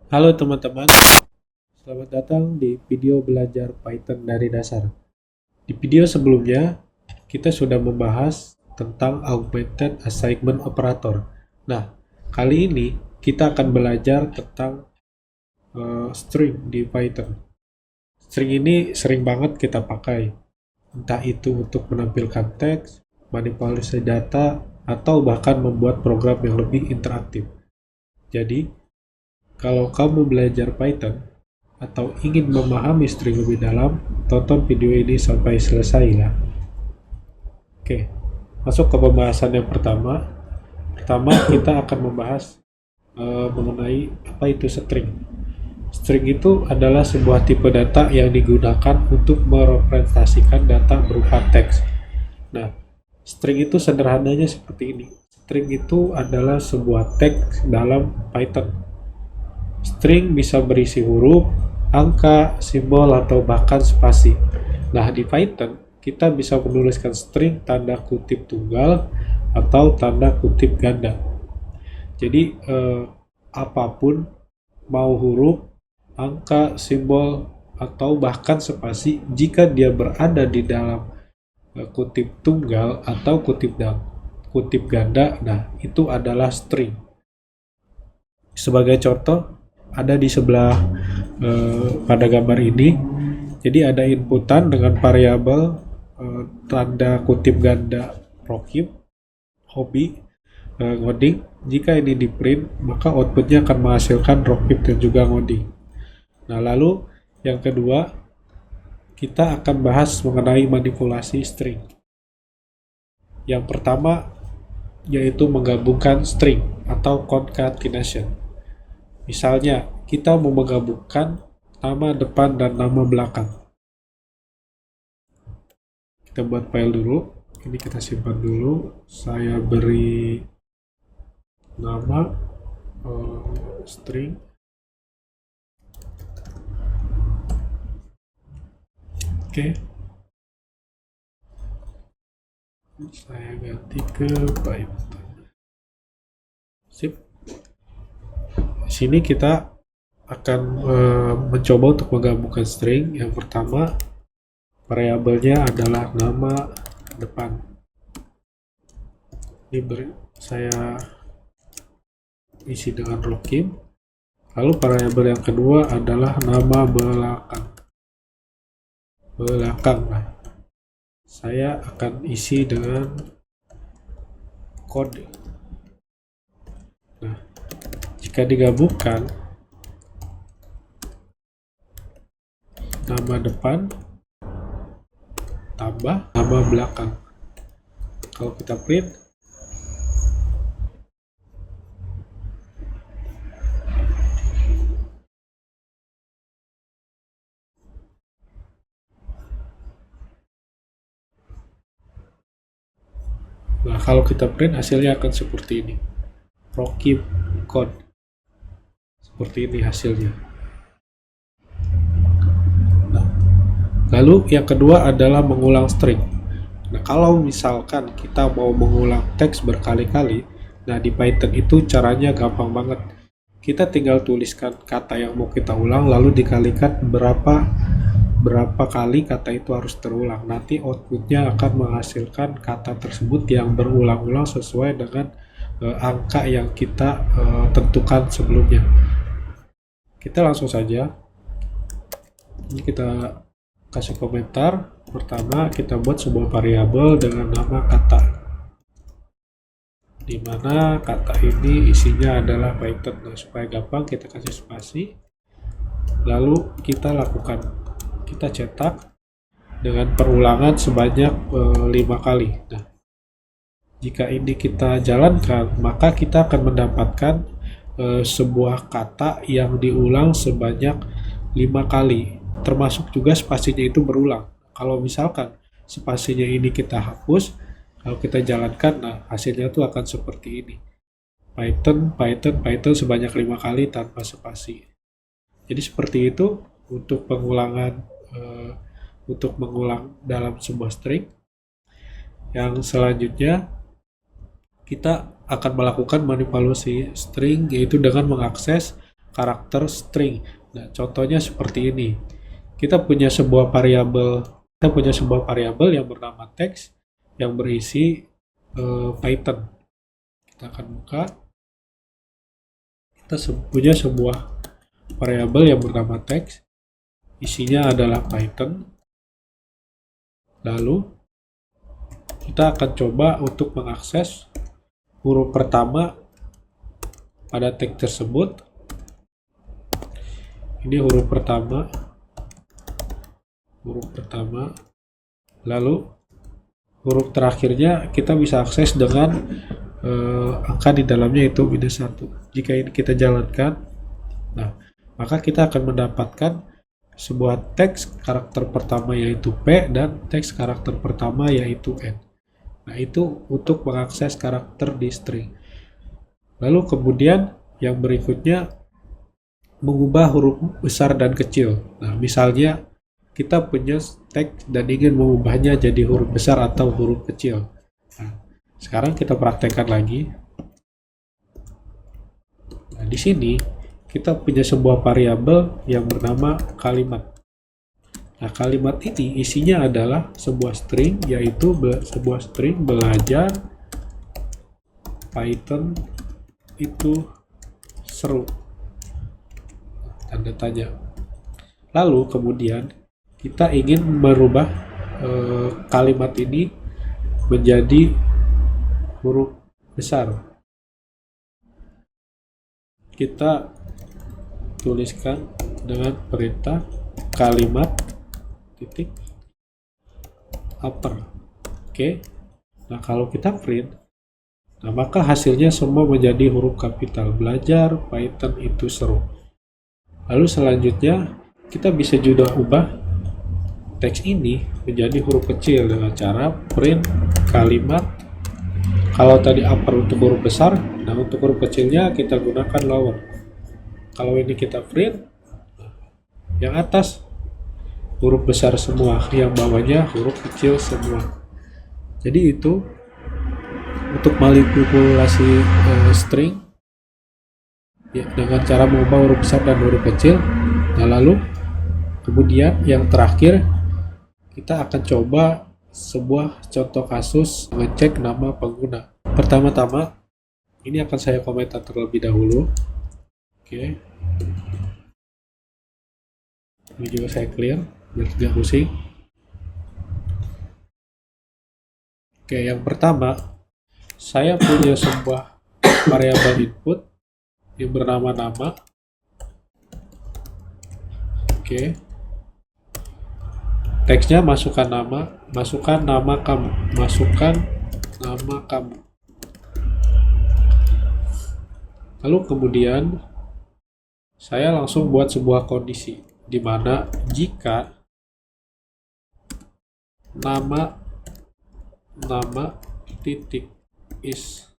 Halo teman-teman, selamat datang di video belajar Python dari dasar. Di video sebelumnya, kita sudah membahas tentang Augmented Assignment Operator. Nah, kali ini kita akan belajar tentang string di Python. String ini sering banget kita pakai, entah itu untuk menampilkan teks, manipulasi data, atau bahkan membuat program yang lebih interaktif. Jadi, kalau kamu belajar Python atau ingin memahami string lebih dalam, tonton video ini sampai selesai ya. Oke, masuk ke pembahasan yang pertama. Pertama, kita akan membahas mengenai apa itu string. String itu adalah sebuah tipe data yang digunakan untuk merepresentasikan data berupa teks. Nah, string itu sederhananya seperti ini. String itu adalah sebuah teks dalam Python. String bisa berisi huruf, angka, simbol, atau bahkan spasi. Nah, di Python, kita bisa menuliskan string tanda kutip tunggal atau tanda kutip ganda. Jadi, apapun, mau huruf, angka, simbol, atau bahkan spasi, jika dia berada di dalam kutip tunggal atau kutip ganda, nah itu adalah string. Sebagai contoh, ada di sebelah pada gambar ini. Jadi ada inputan dengan variabel tanda kutip ganda Rokib, hobi, ngoding. Jika ini di print, maka outputnya akan menghasilkan Rokib dan juga ngoding. Nah, lalu yang kedua, kita akan bahas mengenai manipulasi string. Yang pertama yaitu menggabungkan string atau concatenation. Misalnya, kita mau menggabungkan nama depan dan nama belakang. Kita buat file dulu. Ini kita simpan dulu. Saya beri nama string. Oke. Saya ganti ke Python. Sip. Di sini kita akan mencoba untuk menggabungkan string. Yang pertama, variabelnya adalah nama depan. Ini saya isi dengan Rokib. Lalu variabel yang kedua adalah nama belakang. Nah, saya akan isi dengan kode. Nah, jika digabungkan nama depan tambah nama belakang, kalau kita print, nah kalau kita print hasilnya akan seperti ini. Rokib code. Seperti ini hasilnya. Nah, lalu yang kedua adalah mengulang string. Nah, kalau misalkan kita mau mengulang teks berkali-kali, nah di Python itu caranya gampang banget. Kita tinggal tuliskan kata yang mau kita ulang, lalu dikalikan berapa kali kata itu harus terulang. Nanti outputnya akan menghasilkan kata tersebut yang berulang-ulang sesuai dengan angka yang kita tentukan sebelumnya. Kita langsung saja. Ini kita kasih komentar. Pertama, kita buat sebuah variabel dengan nama kata, di mana kata ini isinya adalah Python. Nah, supaya gampang kita kasih spasi. Lalu kita lakukan, kita cetak dengan perulangan sebanyak 5 kali. Nah, jika ini kita jalankan, maka kita akan mendapatkan sebuah kata yang diulang sebanyak 5 kali, termasuk juga spasinya itu berulang. Kalau misalkan spasinya ini kita hapus, kalau kita jalankan, nah hasilnya itu akan seperti ini. Python sebanyak 5 kali tanpa spasi. Jadi seperti itu untuk pengulangan untuk mengulang dalam sebuah string. Yang selanjutnya kita akan melakukan manipulasi string, yaitu dengan mengakses karakter string. Nah, contohnya seperti ini. Kita punya sebuah variabel yang bernama teks yang berisi Python. Kita akan buka. Kita punya sebuah variabel yang bernama teks. Isinya adalah Python. Lalu kita akan coba untuk mengakses huruf pertama pada teks tersebut. Ini huruf pertama, lalu huruf terakhirnya kita bisa akses dengan angka di dalamnya itu -1. Jika ini kita jalankan, nah maka kita akan mendapatkan sebuah teks karakter pertama yaitu P dan teks karakter pertama yaitu N. Nah, itu untuk mengakses karakter di string. Lalu kemudian yang berikutnya mengubah huruf besar dan kecil. Nah, misalnya kita punya teks dan ingin mengubahnya jadi huruf besar atau huruf kecil. Nah, sekarang kita praktekkan lagi. Nah, di sini kita punya sebuah variabel yang bernama kalimat. Nah, kalimat ini isinya adalah sebuah string, yaitu sebuah string belajar Python itu seru. Tanda tanya. Lalu kemudian kita ingin merubah kalimat ini menjadi huruf besar. Kita tuliskan dengan perintah kalimat titik upper. Oke. Nah, kalau kita print, nah maka hasilnya semua menjadi huruf kapital. Belajar Python itu seru. Lalu selanjutnya kita bisa juga ubah teks ini menjadi huruf kecil dengan cara print kalimat. Kalau tadi upper untuk huruf besar, nah untuk huruf kecilnya kita gunakan lower. Kalau ini kita print, yang atas huruf besar semua, yang bawahnya huruf kecil semua. Jadi itu untuk manipulasi string ya, dengan cara mengubah huruf besar dan huruf kecil. Nah, lalu kemudian yang terakhir kita akan coba sebuah contoh kasus mengecek nama pengguna. Pertama-tama ini akan saya komentar terlebih dahulu. Oke. Ini juga saya clear biar tidak pusing. Oke, yang pertama saya punya sebuah variabel input yang bernama nama. Oke. Teksnya masukkan nama kamu, masukkan nama kamu. Lalu kemudian saya langsung buat sebuah kondisi di mana jika nama titik is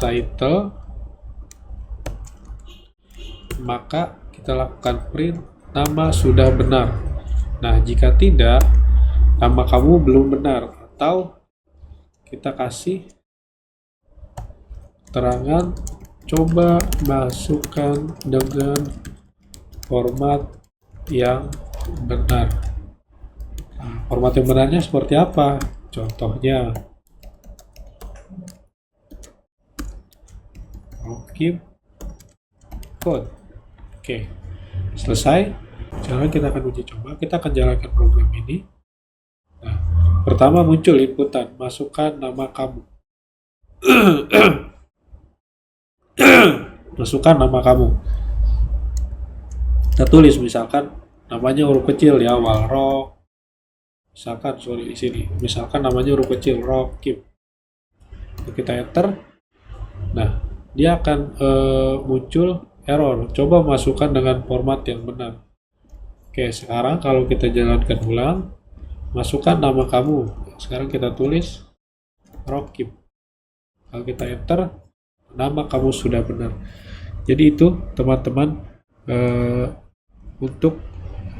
title, maka kita lakukan print nama sudah benar. Nah, jika tidak, nama kamu belum benar, atau kita kasih keterangan coba masukkan dengan format yang benar. Nah, format yang benarnya seperti apa? Contohnya Rockib code. Oke, selesai. Sekarang kita akan uji coba. Kita akan jalankan program ini. Nah, pertama muncul inputan, masukkan nama kamu. Masukkan nama kamu. Kita tulis misalkan namanya huruf kecil di awal, Rock. Misalkan di sini. Misalkan namanya huruf kecil, Rockib. Kita enter. Nah, dia akan muncul error. Coba masukkan dengan format yang benar. Oke, sekarang kalau kita jalankan ulang, masukkan nama kamu. Sekarang kita tulis Rockib. Kalau kita enter, nama kamu sudah benar. Jadi itu teman-teman untuk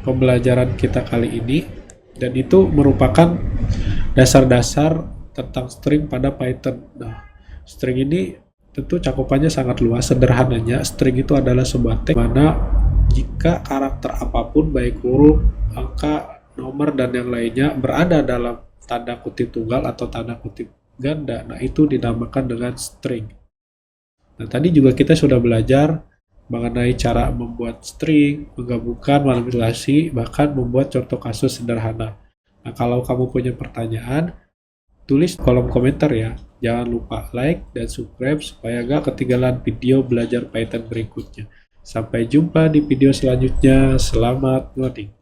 pembelajaran kita kali ini, dan itu merupakan dasar-dasar tentang string pada Python. Nah, string ini Tentu cakupannya sangat luas. Sederhananya, string itu adalah sebuah teks mana jika karakter apapun baik huruf, angka, nomor, dan yang lainnya berada dalam tanda kutip tunggal atau tanda kutip ganda, nah itu dinamakan dengan string. Nah, tadi juga kita sudah belajar mengenai cara membuat string, menggabungkan, manipulasi, bahkan membuat contoh kasus sederhana. Nah, kalau kamu punya pertanyaan, tulis kolom komentar ya. Jangan lupa like dan subscribe supaya gak ketinggalan video belajar Python berikutnya. Sampai jumpa di video selanjutnya. Selamat ngoding.